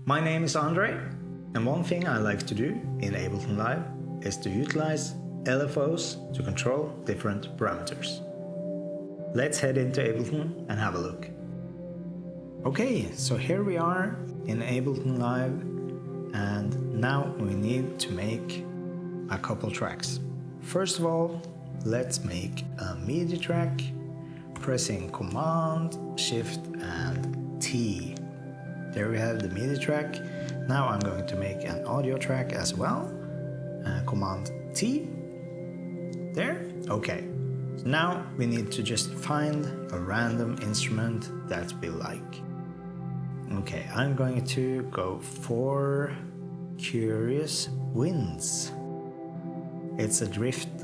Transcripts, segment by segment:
My name is Andre, and one thing I like to do in Ableton Live is to utilize LFOs to control different parameters. Let's head into Ableton and have a look. Okay, so here we are in Ableton Live, and now we need to make a couple tracks. First of all, let's make a MIDI track, pressing Command, Shift and T. There we have the MIDI track. Now I'm going to make an audio track as well. Command T. There. Okay. So now we need to just find a random instrument that we like. Okay, I'm going to go for Curious Winds. It's a drift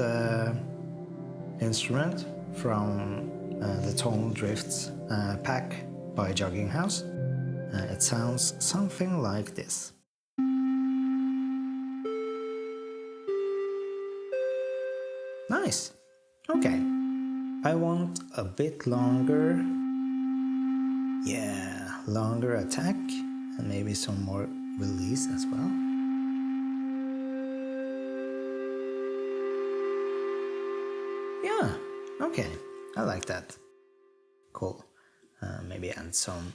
instrument from the Tonal Drifts pack by Jogging House. It sounds something like this. Nice. Okay. I want a bit longer. Yeah, longer attack and maybe some more release as well. Yeah, okay. I like that. Cool. Maybe add some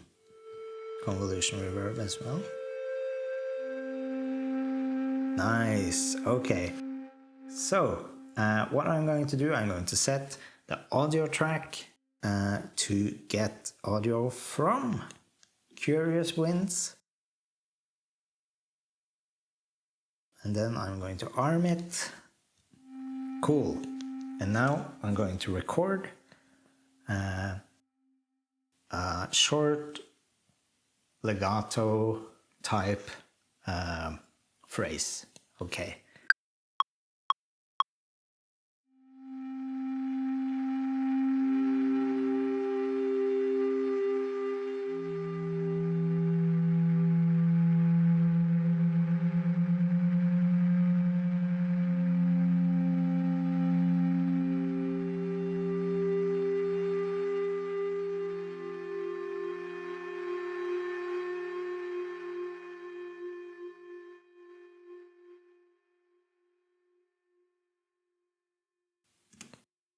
convolution reverb as well. Nice. Okay. So, what I'm going to do, I'm going to set the audio track to get audio from Curious Winds. And then I'm going to arm it. Cool. And now I'm going to record a short legato type phrase. Okay.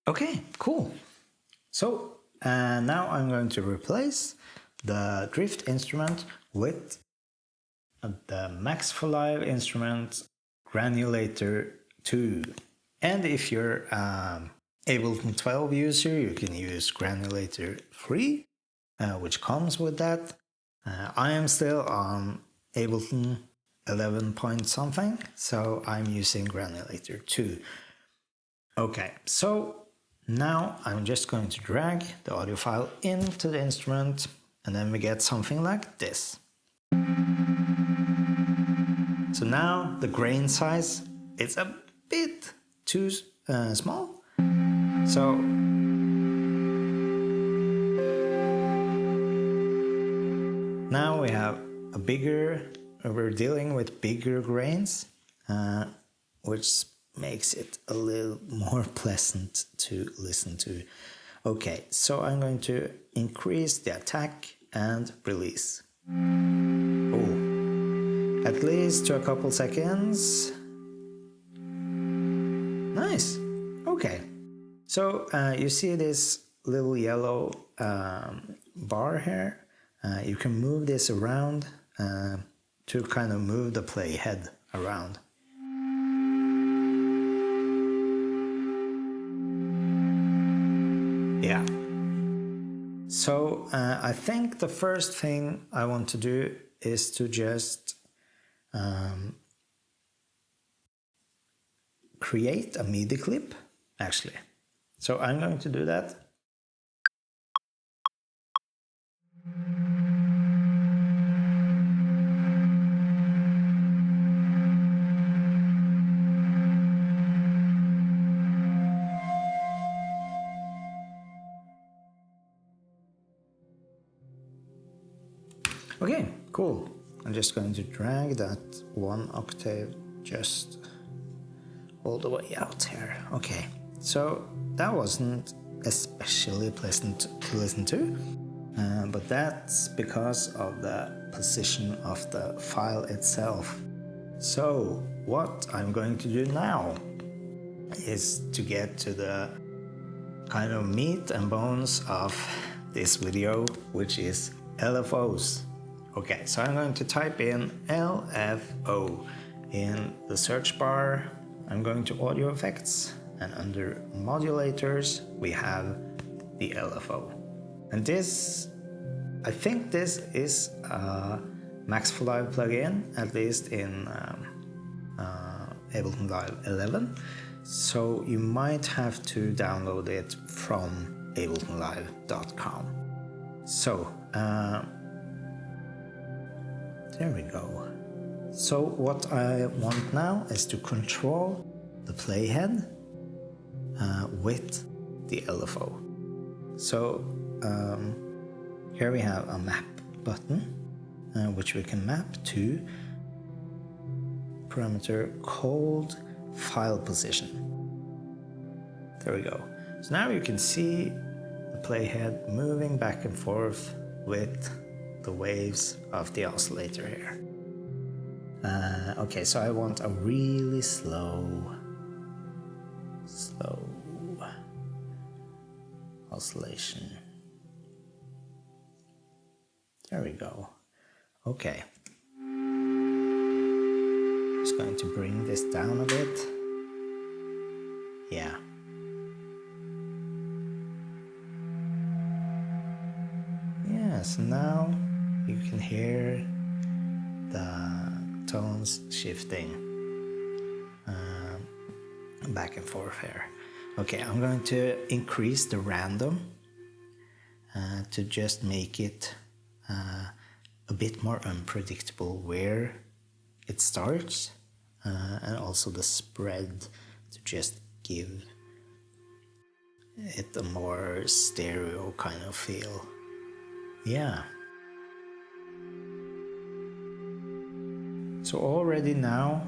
Okay, cool. So now I'm going to replace the drift instrument with the Max for Live instrument Granulator 2. And if you're Ableton 12 user, you can use Granulator 3, which comes with that. I am still on Ableton 11 point something, so I'm using Granulator 2. Okay, so now I'm just going to drag the audio file into the instrument, and then we get something like this. So now the grain size is a bit too small. So now we have we're dealing with bigger grains, which makes it a little more pleasant to listen to. Okay, so I'm going to increase the attack and release. Oh, at least to a couple seconds. Nice. Okay. So you see this little yellow bar here. You can move this around to kind of move the playhead around. Yeah. So I think the first thing I want to do is to just create a MIDI clip, actually. So I'm going to do that. Okay, cool. I'm just going to drag that one octave just all the way out here. Okay, so that wasn't especially pleasant to listen to, but that's because of the position of the file itself. So what I'm going to do now is to get to the kind of meat and bones of this video, which is LFOs. Okay, so I'm going to type in LFO in the search bar. I'm going to audio effects, and under modulators we have the LFO. And this, I think this is a Max for Live plugin, at least in Ableton Live 11. So you might have to download it from abletonlive.com. So there we go. So what I want now is to control the playhead with the LFO. So here we have a map button, which we can map to parameter called file position. There we go. So now you can see the playhead moving back and forth with the waves of the oscillator here. Okay, so I want a really slow oscillation. There we go. Okay. Just going to bring this down a bit. Yeah. Yeah, so now you can hear the tones shifting back and forth here. Okay, I'm going to increase the random to just make it a bit more unpredictable where it starts, and also the spread to just give it a more stereo kind of feel. Yeah. So already now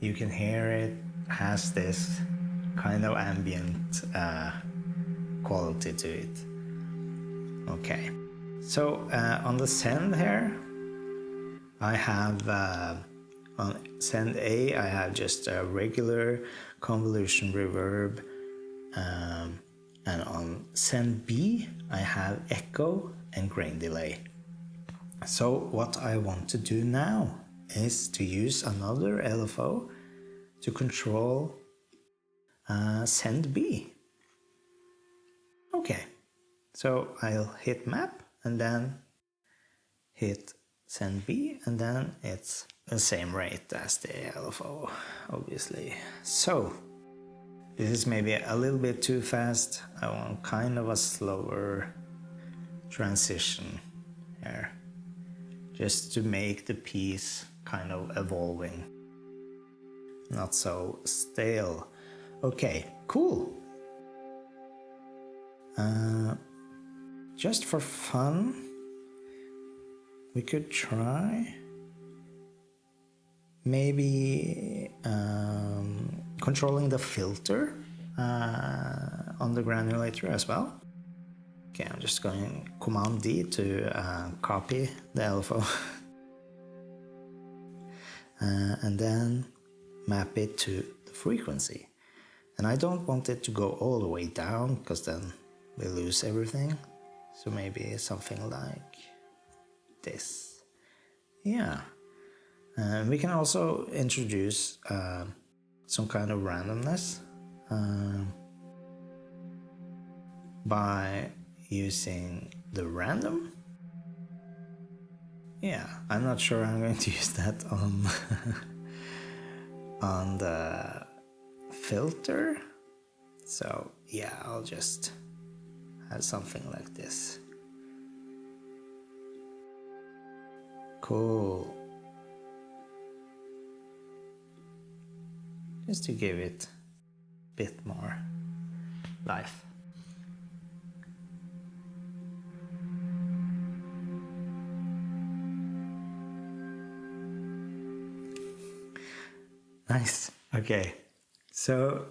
you can hear it has this kind of ambient quality to it. Okay. So on the send here, I have on send A, I have just a regular convolution reverb, and on send B, I have echo and grain delay. So what I want to do now is to use another LFO to control send B. Okay, so I'll hit map and then hit send B, and then it's the same rate as the LFO, obviously. So this is maybe a little bit too fast. I want kind of a slower transition here, just to make the piece kind of evolving, not so stale. Okay, cool. Just for fun, we could try maybe controlling the filter on the granulator as well. Okay, I'm just going Command D to copy the LFO and then map it to the frequency. And I don't want it to go all the way down, because then we lose everything. So maybe something like this. Yeah. We can also introduce some kind of randomness by using the random. Yeah, I'm not sure I'm going to use that on on the filter. So yeah, I'll just have something like this. Cool. Just to give it a bit more life. Nice. Okay. So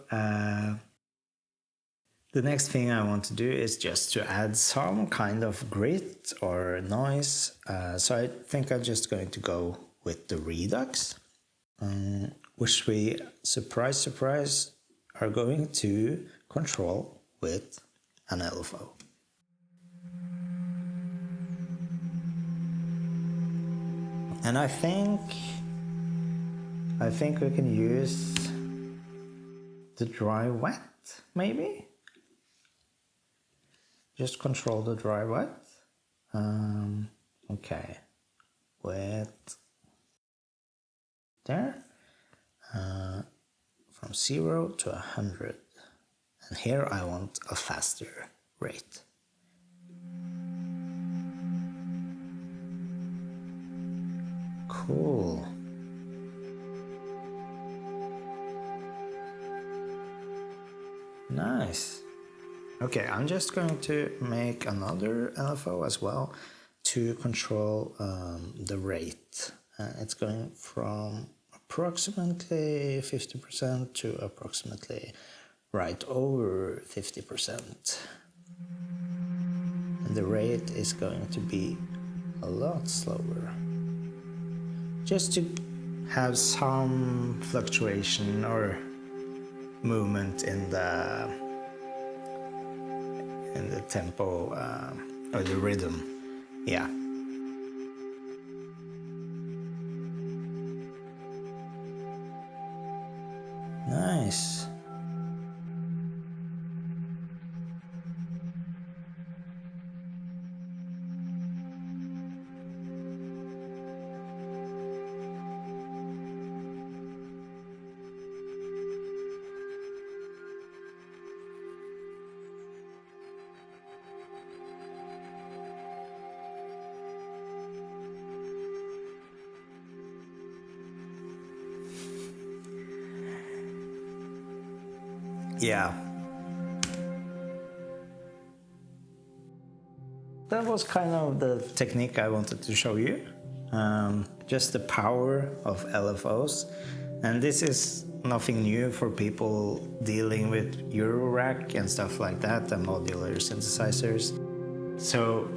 The next thing I want to do is just to add some kind of grit or noise. So I think I'm just going to go with the Redux, which we, surprise, surprise, are going to control with an LFO. And I think we can use the dry wet, maybe? Just control the dry wet. Okay, wet there. From 0 to 100. And here I want a faster rate. Cool. Nice. Okay, I'm just going to make another LFO as well to control the rate. It's going from approximately 50% to approximately right over 50%. And the rate is going to be a lot slower. Just to have some fluctuation or movement in the tempo or the rhythm. Yeah. Nice. Yeah. That was kind of the technique I wanted to show you. Just the power of LFOs. And this is nothing new for people dealing with Eurorack and stuff like that, and modular synthesizers. So,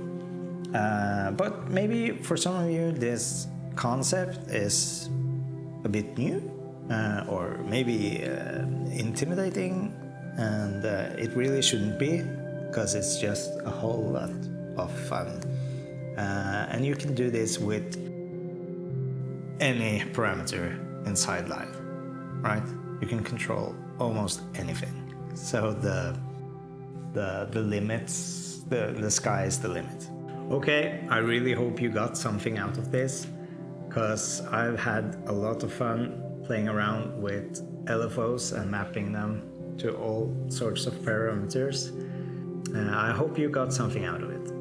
but maybe for some of you this concept is a bit new. Or maybe intimidating, and it really shouldn't be, because it's just a whole lot of fun. And you can do this with any parameter inside Live, right? You can control almost anything. So the limits, the sky is the limit. Okay, I really hope you got something out of this, because I've had a lot of fun playing around with LFOs and mapping them to all sorts of parameters. I hope you got something out of it.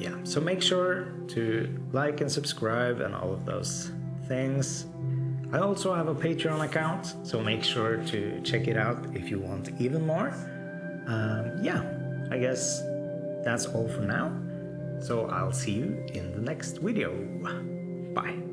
Yeah, so make sure to like and subscribe and all of those things. I also have a Patreon account, so make sure to check it out if you want even more. Yeah, I guess that's all for now. So I'll see you in the next video. Bye.